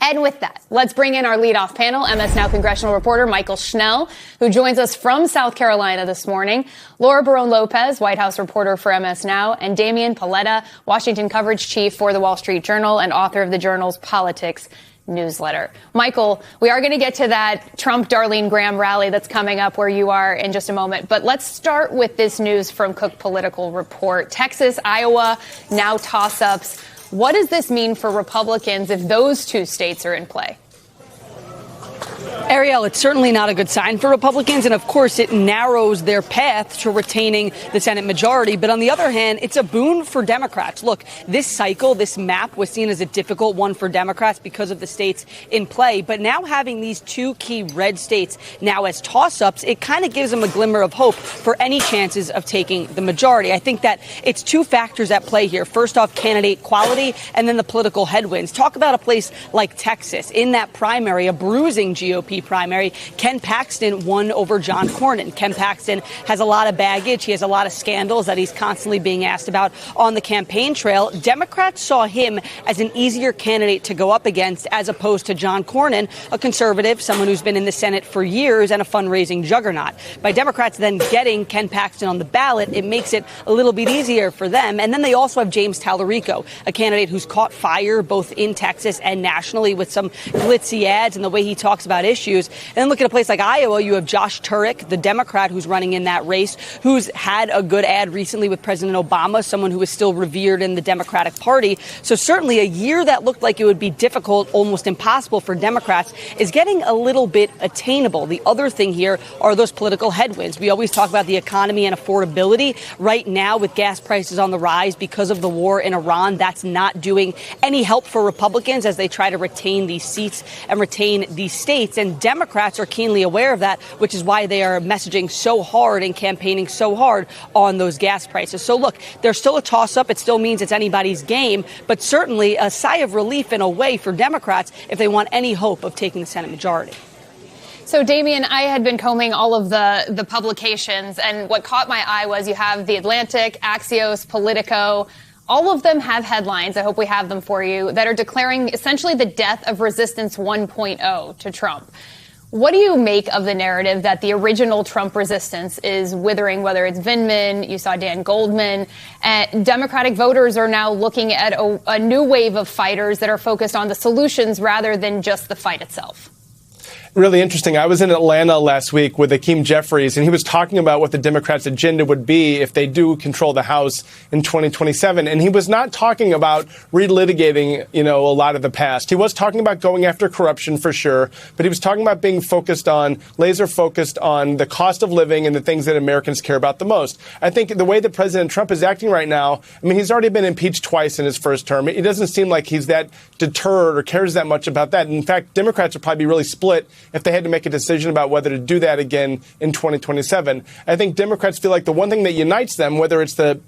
And with that, let's bring in our leadoff panel, MS Now congressional reporter Michael Schnell, who joins us from South Carolina this morning, Laura Barone-Lopez, White House reporter for MS Now, and Damian Paletta, Washington coverage chief for the Wall Street Journal and author of the journal's Politics newsletter. Michael, we are going to get to that Trump-Darlene Graham rally that's coming up where you are in just a moment. But let's start with this news from Cook Political Report. Texas, Iowa, now toss-ups. What does this mean for Republicans if those two states are in play? Ariel, it's certainly not a good sign for Republicans, and of course it narrows their path to retaining the Senate majority. But on the other hand, it's a boon for Democrats. Look, this cycle, this map was seen as a difficult one for Democrats because of the states in play. But now having these two key red states now as toss-ups, it kind of gives them a glimmer of hope for any chances of taking the majority. I think that it's two factors at play here. First off, candidate quality, and then the political headwinds. Talk about a place like Texas. In that primary, a bruising GOP primary, Ken Paxton won over John Cornyn. Ken Paxton has a lot of baggage. He has a lot of scandals that he's constantly being asked about on the campaign trail. Democrats saw him as an easier candidate to go up against as opposed to John Cornyn, a conservative, someone who's been in the Senate for years and a fundraising juggernaut. By Democrats then getting Ken Paxton on the ballot, it makes it a little bit easier for them. And then they also have James Tallarico, a candidate who's caught fire both in Texas and nationally with some glitzy ads and the way he talks about issues. And then look at a place like Iowa. You have Josh Turek, the Democrat who's running in that race, who's had a good ad recently with President Obama, someone who is still revered in the Democratic Party. So certainly a year that looked like it would be difficult, almost impossible for Democrats, is getting a little bit attainable. The other thing here are those political headwinds. We always talk about the economy and affordability. Right now, with gas prices on the rise because of the war in Iran, that's not doing any help for Republicans as they try to retain these seats and retain these states. And Democrats are keenly aware of that, which is why they are messaging so hard and campaigning so hard on those gas prices. So, look, there's still a toss-up. It still means it's anybody's game, but certainly a sigh of relief in a way for Democrats if they want any hope of taking the Senate majority. So, Damian, I had been combing all of the publications, and what caught my eye was you have The Atlantic, Axios, Politico. All of them have headlines, I hope we have them for you, that are declaring essentially the death of Resistance 1.0 to Trump. What do you make of the narrative that the original Trump resistance is withering, whether it's Vindman, you saw Dan Goldman, and Democratic voters are now looking at a new wave of fighters that are focused on the solutions rather than just the fight itself? Really interesting. I was in Atlanta last week with Hakeem Jeffries, and he was talking about what the Democrats' agenda would be if they do control the House in 2027. And he was not talking about relitigating, a lot of the past. He was talking about going after corruption for sure, but he was talking about being laser focused on the cost of living and the things that Americans care about the most. I think the way that President Trump is acting right now, he's already been impeached twice in his first term. It doesn't seem like he's that deterred or cares that much about that. In fact, Democrats would probably be really split if they had to make a decision about whether to do that again in 2027. I think Democrats feel like the one thing that unites them, whether it's the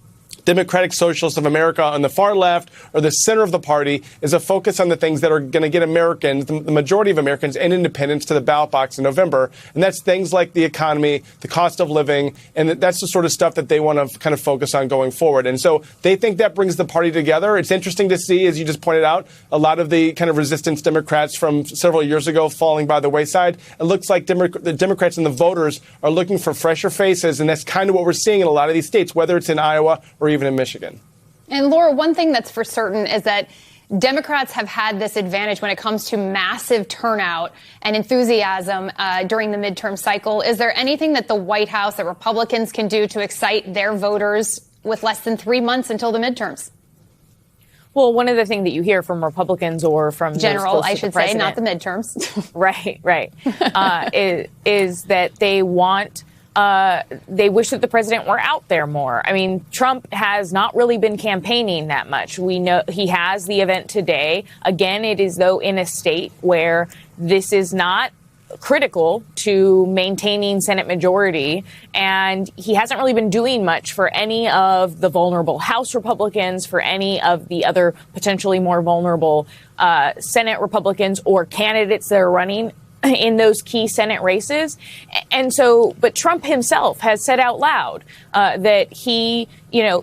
Democratic Socialists of America on the far left or the center of the party, is a focus on the things that are going to get Americans, the majority of Americans and independents, to the ballot box in November. And that's things like the economy, the cost of living, and that's the sort of stuff that they want to kind of focus on going forward. And so they think that brings the party together. It's interesting to see, as you just pointed out, a lot of the kind of resistance Democrats from several years ago falling by the wayside. It looks like the Democrats and the voters are looking for fresher faces, and that's kind of what we're seeing in a lot of these states, whether it's in Iowa or even in Michigan. And Laura, one thing that's for certain is that Democrats have had this advantage when it comes to massive turnout and enthusiasm during the midterm cycle. Is there anything that the White House, that Republicans can do to excite their voters with less than 3 months until the midterms? Well, one of the things that you hear from Republicans or from general, I should say, not the midterms. right, is that they want. They wish that the president were out there more. Trump has not really been campaigning that much. We know he has the event today. Again, it is though in a state where this is not critical to maintaining Senate majority. And he hasn't really been doing much for any of the vulnerable House Republicans, for any of the other potentially more vulnerable Senate Republicans or candidates that are running in those key Senate races. And so, but Trump himself has said out loud that he,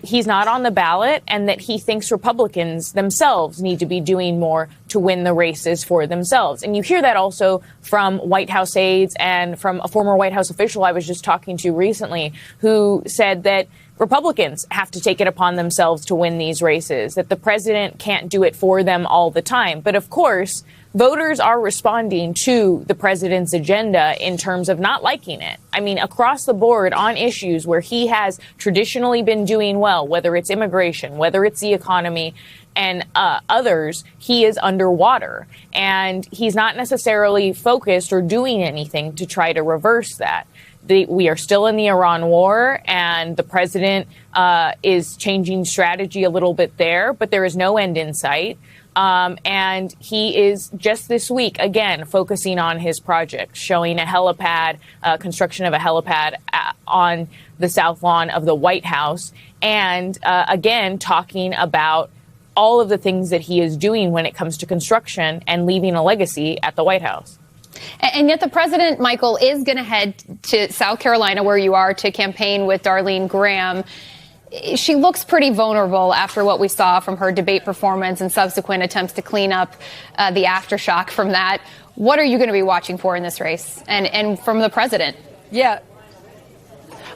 he's not on the ballot and that he thinks Republicans themselves need to be doing more to win the races for themselves. And you hear that also from White House aides and from a former White House official I was just talking to recently who said that Republicans have to take it upon themselves to win these races, that the president can't do it for them all the time. But of course, voters are responding to the president's agenda in terms of not liking it. I mean, across the board on issues where he has traditionally been doing well, whether it's immigration, whether it's the economy, and others, he is underwater. And he's not necessarily focused or doing anything to try to reverse that. We are still in the Iran war, and the president is changing strategy a little bit there, but there is no end in sight. And he is just this week, again, focusing on his project, showing a helipad, construction of a helipad on the south lawn of the White House, and again, talking about all of the things that he is doing when it comes to construction and leaving a legacy at the White House. And yet the president, Michael, is going to head to South Carolina, where you are, to campaign with Darlene Graham. She looks pretty vulnerable after what we saw from her debate performance and subsequent attempts to clean up the aftershock from that. What are you going to be watching for in this race and from the president? Yeah.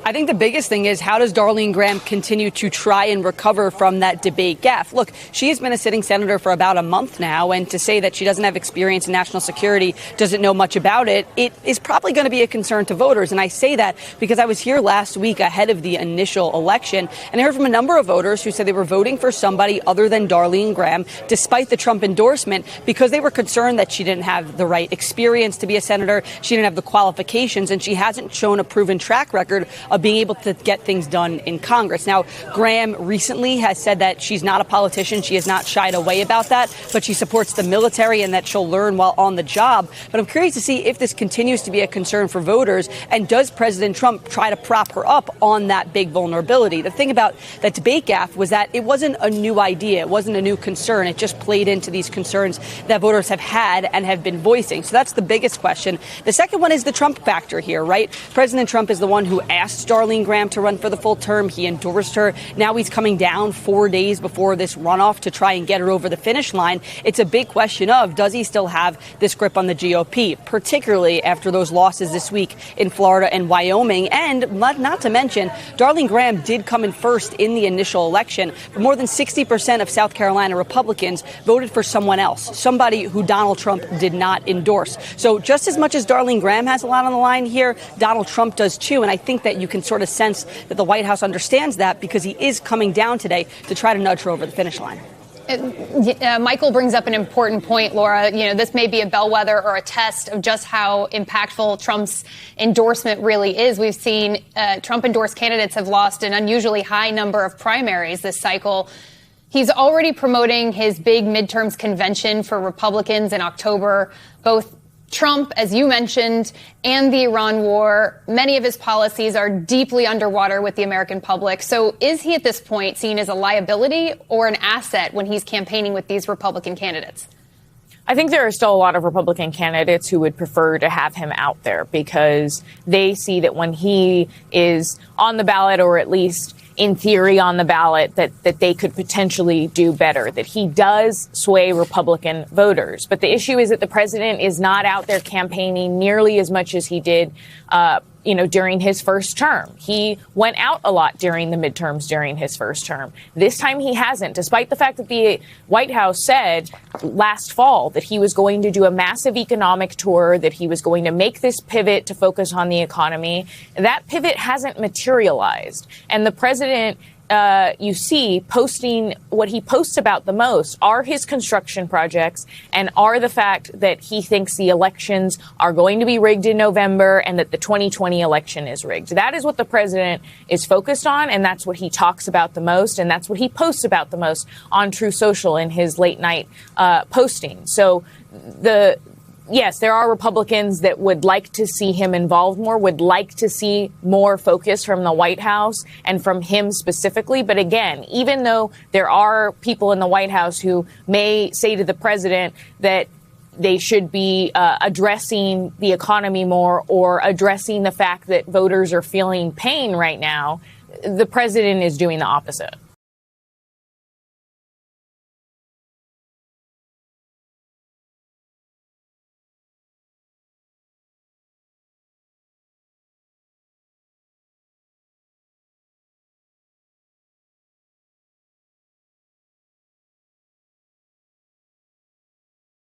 I think the biggest thing is, how does Darlene Graham continue to try and recover from that debate gaffe? Look, she has been a sitting senator for about a month now, and to say that she doesn't have experience in national security, doesn't know much about it, it is probably going to be a concern to voters. And I say that because I was here last week ahead of the initial election, and I heard from a number of voters who said they were voting for somebody other than Darlene Graham, despite the Trump endorsement, because they were concerned that she didn't have the right experience to be a senator, she didn't have the qualifications, and she hasn't shown a proven track record of being able to get things done in Congress. Now, Graham recently has said that she's not a politician. She has not shied away about that, but she supports the military and that she'll learn while on the job. But I'm curious to see if this continues to be a concern for voters, and does President Trump try to prop her up on that big vulnerability? The thing about that debate gaffe was that it wasn't a new idea. It wasn't a new concern. It just played into these concerns that voters have had and have been voicing. So that's the biggest question. The second one is the Trump factor here, right? President Trump is the one who asked Darlene Graham to run for the full term. He endorsed her. Now he's coming down 4 days before this runoff to try and get her over the finish line. It's a big question of, does he still have this grip on the GOP, particularly after those losses this week in Florida and Wyoming? And not to mention, Darlene Graham did come in first in the initial election, but more than 60% of South Carolina Republicans voted for someone else, somebody who Donald Trump did not endorse. So just as much as Darlene Graham has a lot on the line here, Donald Trump does too. And I think that you can sort of sense that the White House understands that, because he is coming down today to try to nudge her over the finish line. Michael brings up an important point, Laura. This may be a bellwether or a test of just how impactful Trump's endorsement really is. We've seen Trump-endorsed candidates have lost an unusually high number of primaries this cycle. He's already promoting his big midterms convention for Republicans in October. Both Trump, as you mentioned, and the Iran war, many of his policies are deeply underwater with the American public. So is he at this point seen as a liability or an asset when he's campaigning with these Republican candidates? I think there are still a lot of Republican candidates who would prefer to have him out there, because they see that when he is on the ballot, or at least in theory on the ballot, that they could potentially do better, that he does sway Republican voters. But the issue is that the president is not out there campaigning nearly as much as he did during his first term. He went out a lot during the midterms during his first term. This time he hasn't, despite the fact that the White House said last fall that he was going to do a massive economic tour, that he was going to make this pivot to focus on the economy. That pivot hasn't materialized. And the president, you see, posting what he posts about the most are his construction projects, and are the fact that he thinks the elections are going to be rigged in November and that the 2020 election is rigged. That is what the president is focused on, and that's what he talks about the most, and that's what he posts about the most on True Social in his late night posting. So yes, there are Republicans that would like to see him involved more, would like to see more focus from the White House and from him specifically. But again, even though there are people in the White House who may say to the president that they should be addressing the economy more, or addressing the fact that voters are feeling pain right now, the president is doing the opposite.